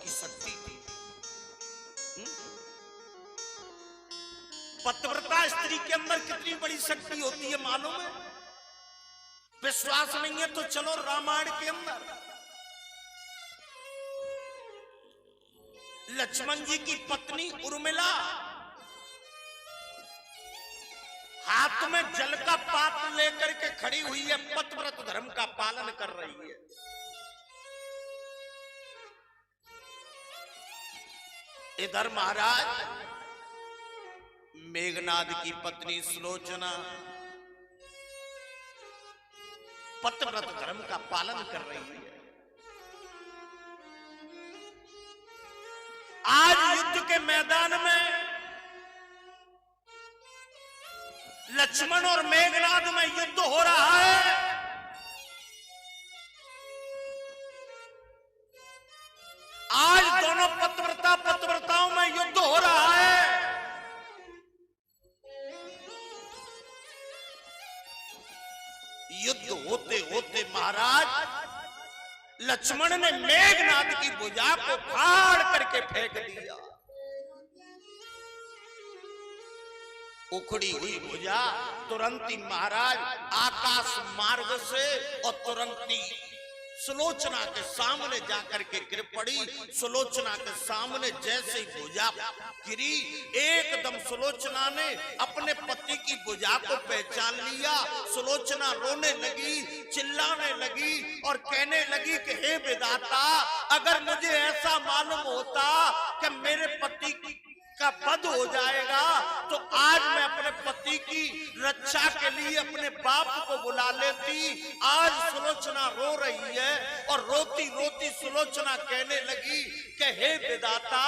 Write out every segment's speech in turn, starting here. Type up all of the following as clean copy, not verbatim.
की शक्ति थी। पतिव्रता स्त्री के अंदर कितनी बड़ी शक्ति होती है मालूम है? विश्वास नहीं है तो चलो रामायण के अंदर लक्ष्मण जी की पत्नी उर्मिला हाथ में जल का पात्र लेकर के खड़ी हुई है, पतिव्रत धर्म का पालन कर रही है। इधर महाराज मेघनाद की पत्नी सुलोचना पतिव्रत धर्म का पालन कर रही है। आज युद्ध के मैदान में लक्ष्मण और मेघनाद में युद्ध हो रहा है। आज दोनों पतिव्रताओं में युद्ध हो रहा है। युद्ध होते होते महाराज लक्ष्मण ने मेघनाद की भुजा को फाड़ करके फेंक दिया। उखड़ी हुई भुजा तुरंत ही महाराज आकाश मार्ग से और तुरंत ही सुलोचना के सामने जाकर के गिर पड़ी। सुलोचना के सामने जैसे ही भुजा गिरी, एकदम सुलोचना ने अपने पति की भुजा को पहचान लिया। सुलोचना रोने लगी, चिल्लाने लगी और कहने लगी कि हे विधाता, अगर मुझे ऐसा मालूम होता कि मेरे पति का वध हो जाएगा तो आज मैं अपने पति की रक्षा के लिए अपने बाप को बुला लेती। आज सुलोचना रो रही है और रोती रोती सुलोचना कहने लगी कि हे विधाता,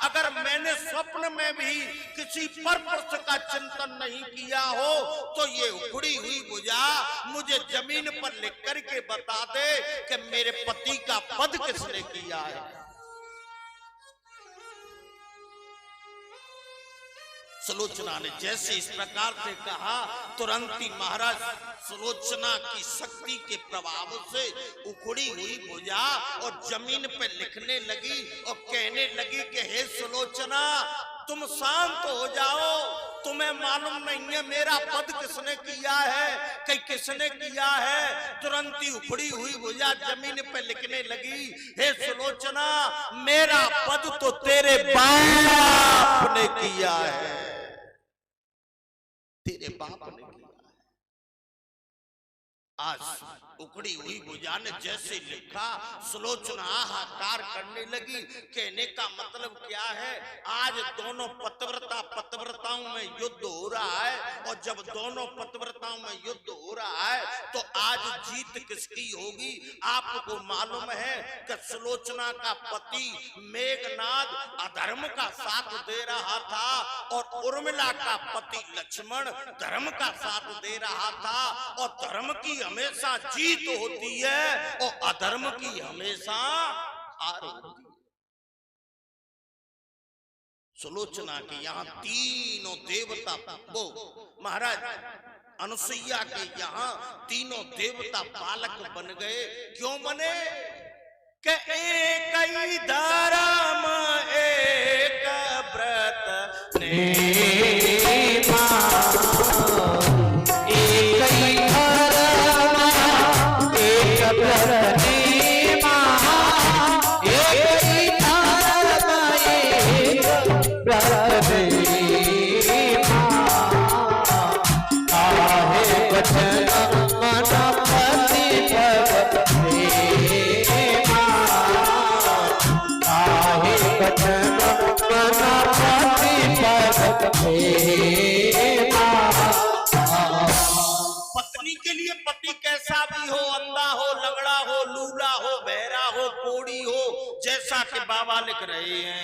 अगर मैंने स्वप्न में भी किसी परपुरुष का चिंतन नहीं किया हो तो ये उखड़ी हुई भुजा मुझे जमीन पर लिख करके बता दे कि मेरे पति का वध किसने किया है। सुलोचना ने जैसे इस प्रकार से कहा, तुरंत ही महाराज सुलोचना की शक्ति के प्रभाव से उखड़ी हुई भुजा और जमीन पे लिखने लगी और कहने लगी कि हे सुलोचना, तुम शांत हो जाओ, तुम्हें मालूम नहीं है मेरा वध किसने किया है कि किसने किया है। तुरंत ही उखड़ी हुई भुजा जमीन पे लिखने लगी, हे सुलोचना, मेरा वध तो तेरे बाप ने किया है, तेरे बाप ने किया है। आज उखड़ी हुई भुजा ने जैसे लिखा, सुलोचना हाहाकार करने लगी। कहने का मतलब क्या है, आज दोनों पतिव्रताओं में युद्ध हो रहा है और जब दोनों पतिव्रताओं में युद्ध हो रहा है तो आज जीत किसकी होगी। आपको मालूम है कि सुलोचना का पति मेघनाद अधर्म का साथ दे रहा था और उर्मिला का पति लक्ष्मण धर्म का साथ दे रहा था। और धर्म की हमेशा जीत होती है और अधर्म की हमेशा हार होती है। सुलोचना के यहाँ तीनों देवता, वो महाराज अनुसुईया के यहाँ तीनों देवता बालक बन गए। क्यों बने? कि एक ही धर्म एक व्रत पत्नी के लिए पति कैसा भी हो, अंधा हो, लंगड़ा हो, लूला हो, बहरा हो, कोड़ी हो, जैसा कि बाबा लिख रहे हैं।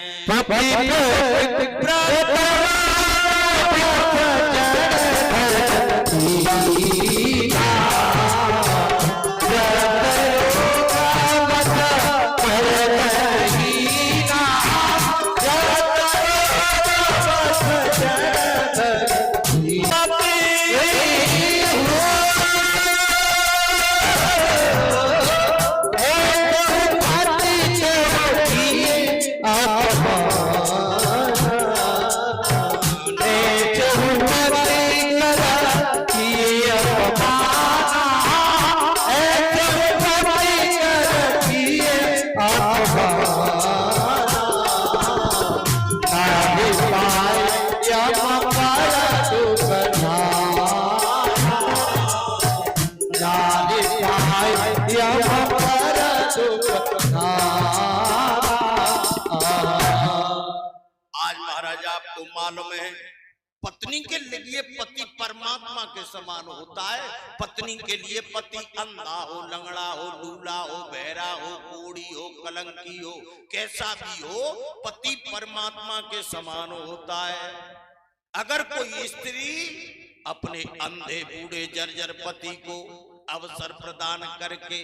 आपको मालूम है पत्नी के लिए पति परमात्मा के समान होता है। पत्नी के लिए पति अंधा हो, लंगड़ा हो, लूला हो, बहरा हो, कोड़ी हो, कलंकी हो, कैसा भी हो, पति परमात्मा के समान होता है। अगर कोई स्त्री अपने अंधे बूढ़े जर्जर पति को अवसर प्रदान करके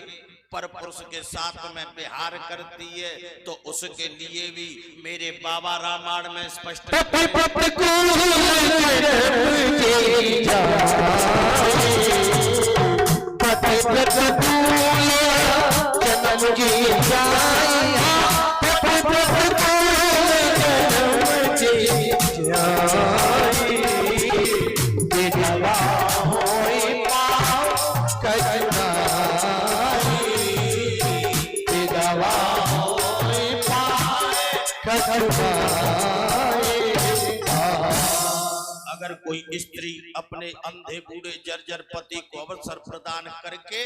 पर पुरुष के साथ में विहार करती है तो उसके लिए भी मेरे बाबा रामायण में स्पष्ट अगर कोई स्त्री अपने अंधे बूढ़े जर्जर पति को अवसर प्रदान करके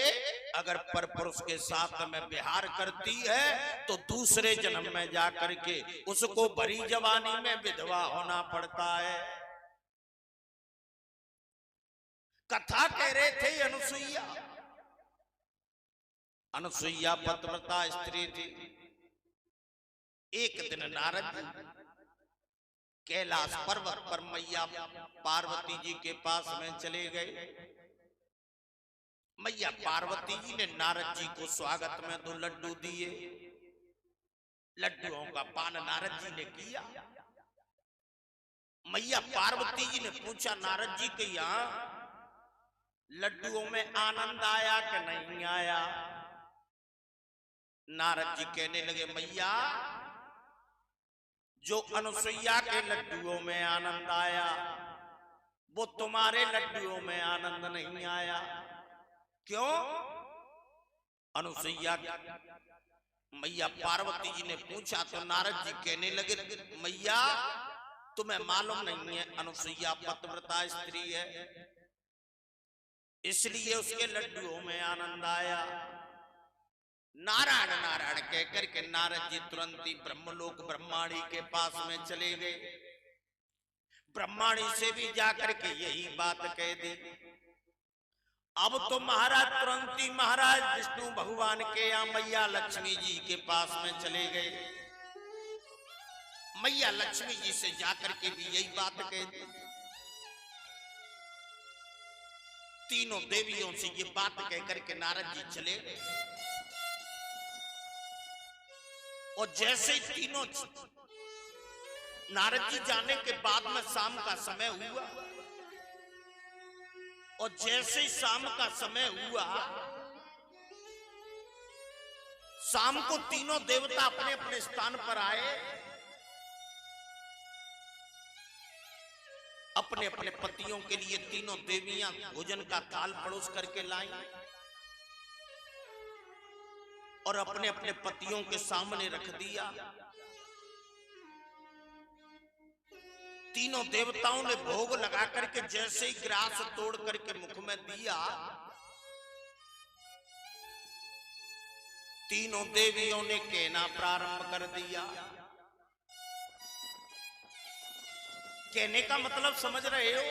अगर पर पुरुष के साथ में विहार करती है तो दूसरे जन्म में जा करके उसको भरी जवानी में विधवा होना पड़ता है। कथा कह रहे थे अनुसुईया। अनुसुईया पतिव्रता स्त्री थी। एक दिन नारद जी कैलाश पर्वत पर मैया पार्वती जी के पास में चले गए। मैया पार्वती जी ने नारद जी को स्वागत में 2 लड्डू दिए। लड्डुओं का पान नारद जी ने किया। मैया पार्वती जी ने पूछा नारद जी के यहाँ लड्डुओं में आनंद आया कि नहीं आया। नारद जी कहने लगे मैया जो अनुसुईया के लड्डुओं में आनंद आया वो तुम्हारे लड्डुओं में आनंद नहीं आया। क्यों? अनुसुईया मैया पार्वती जी ने पूछा तो नारद जी कहने लगे मैया तुम्हें मालूम नहीं है अनुसुईया पतिव्रता स्त्री है इसलिए उसके लड्डुओं में आनंद आया। नारायण नारायण कहकर के नारद जी तुरंत ही ब्रह्मलोक ब्रह्माणी के पास में चले गए। ब्रह्माणी से भी जाकर के यही बात कह दी। अब तो महाराज तुरंत ही महाराज विष्णु भगवान के यहाँ मैया लक्ष्मी जी के पास में चले गए। मैया लक्ष्मी जी से जाकर के भी यही बात कह दी। तीनों देवियों से ये बात कहकर के नारद जी चले गए। और जैसे ही तीनों नारद जी जाने के बाद में शाम का समय हुआ और जैसे ही शाम का समय हुआ शाम को तीनों देवता अपने अपने स्थान पर आए। अपने अपने पतियों के लिए तीनों देवियां भोजन का थाल परोस करके लाई और अपने अपने पतियों के सामने रख दिया। तीनों देवताओं ने भोग लगा करके जैसे ही ग्रास तोड़ करके मुख में दिया तीनों देवियों ने कहना प्रारंभ कर दिया। कहने का मतलब समझ रहे हो?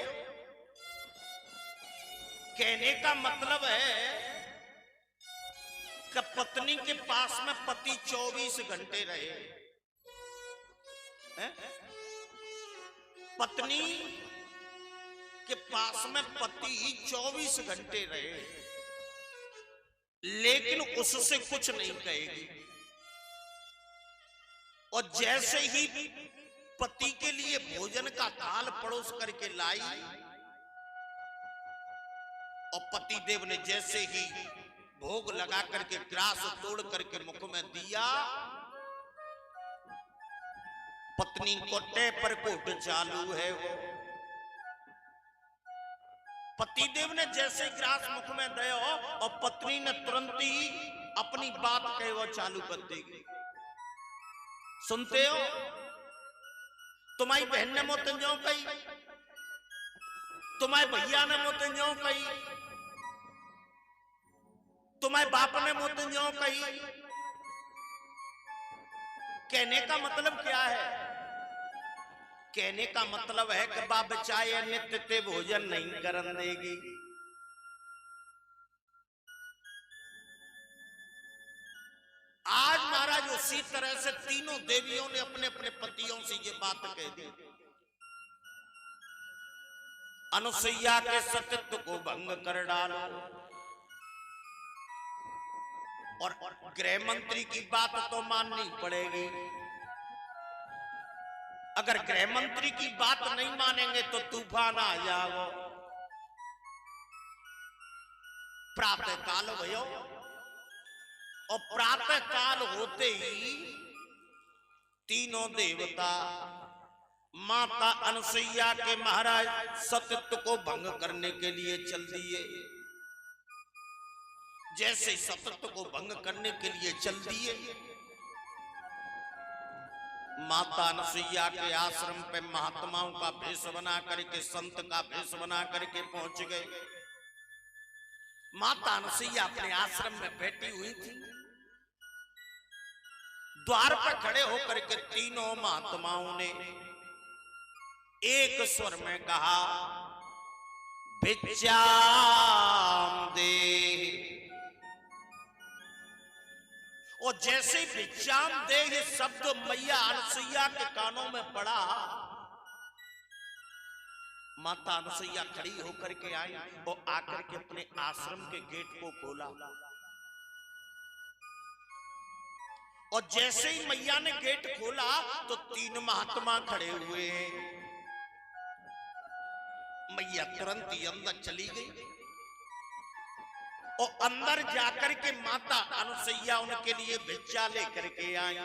कहने का मतलब है कि पत्नी के पास में पति 24 घंटे रहे। पत्नी के पास में पति 24 घंटे रहे लेकिन उससे कुछ नहीं कहेगी। और जैसे ही पति के लिए भोजन का थाल परोस करके लाई और पति देव ने जैसे ही भोग लगा करके ग्रास तोड़ करके मुख में दिया पत्नी को टेपर कोट चालू है वो। पति देव ने जैसे ग्रास मुख में दिया और पत्नी ने तुरंत ही अपनी बात कहे वो चालू कर देगी। सुनते हो? तुम्हारी बहन ने मोतन जाओ कही, तुम्हारे भैया ने मोतन जाओ कही, तुम्हारे बाप ने मोतन जाओ कही। कहने का मतलब क्या है कहने का मतलब है कि बाप चाहे नित्य ते भोजन नहीं करन देगी। आज महाराज उसी तरह से तीनों देवियों ने अपने अपने पतियों से ये बात कह दी। अनुसुईया के सतीत्व को भंग कर डालो और गृह मंत्री की बात तो माननी पड़ेगी। अगर गृह मंत्री की बात नहीं मानेंगे तो तूफान आ जाओ। प्रातः काल भयो और प्रातः काल होते ही तीनों देवता माता अनुसुईया के महाराज सतीत्व को भंग करने के लिए चल दिए। जैसे सतीत्व को भंग करने के लिए चल दिए, माता अनुसुईया के आश्रम पे महात्माओं का भेष बना करके, संत का भेष बना करके पहुंच गए। माता अनुसुईया अपने आश्रम में बैठी हुई थी। द्वार पर खड़े होकर के तीनों महात्माओं ने एक स्वर में कहा, भिक्षाम दे। और जैसे ही भिक्षाम दे ये शब्द मैया अनुसुईया के कानों में पड़ा, माता अनुसुईया खड़ी होकर के आई और आकर के अपने आश्रम के गेट को खोला। और जैसे ही मैया ने गेट खोला तो तीन महात्मा खड़े हुए हैं। मैया तुरंत ही अंदर चली गई और अंदर जाकर के माता अनुसुईया उनके लिए भिक्षा लेकर के आई।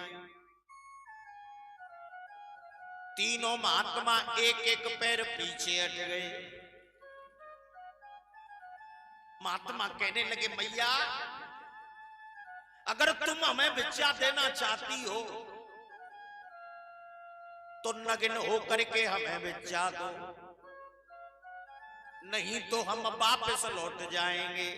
तीनों महात्मा एक एक पैर पीछे हट गए। महात्मा कहने लगे, मैया अगर तुम हमें भिक्षा देना चाहती हो तो नग्न होकर के हमें भिक्षा दो, नहीं तो हम वापस लौट जाएंगे।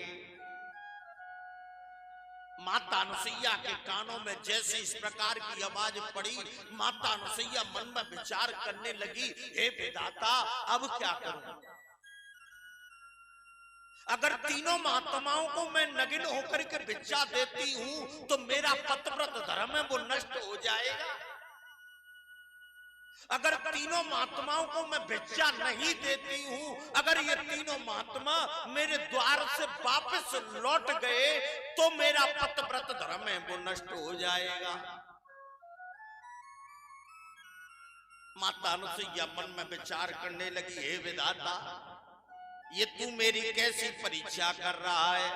माता अनुसुईया के कानों में जैसे इस प्रकार की आवाज पड़ी, माता अनुसुईया मन में विचार करने लगी, हे विधाता अब क्या करूं? अगर तीनों महात्माओं को मैं नग्न होकर के भिक्षा देती हूं तो मेरा पतिव्रत धर्म है वो नष्ट हो जाएगा। अगर तीनों महात्माओं को मैं भिक्षा नहीं देती हूं, अगर ये तीनों महात्मा मेरे द्वार से वापस लौट गए तो मेरा पतिव्रत धर्म है वो नष्ट हो जाएगा। माता अनुसुईया मन में विचार करने लगी, हे विधाता ये तू मेरी कैसी परीक्षा कर रहा है?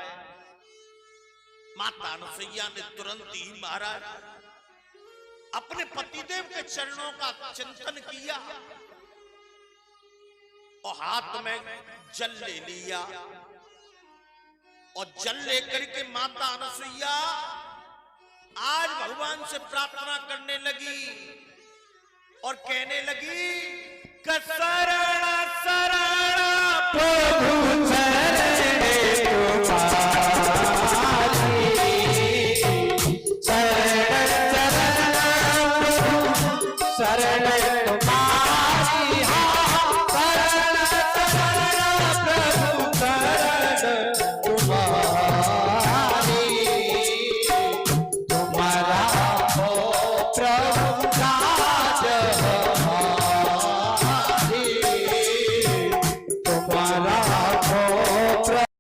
माता अनुसुईया ने तुरंत ही महाराज अपने पतिदेव के चरणों का चिंतन किया और हाथ में जल ले लिया और जल लेकर के माता अनुसुईया आज भगवान से प्रार्थना करने लगी और कहने लगी, शरण शरण प्रभु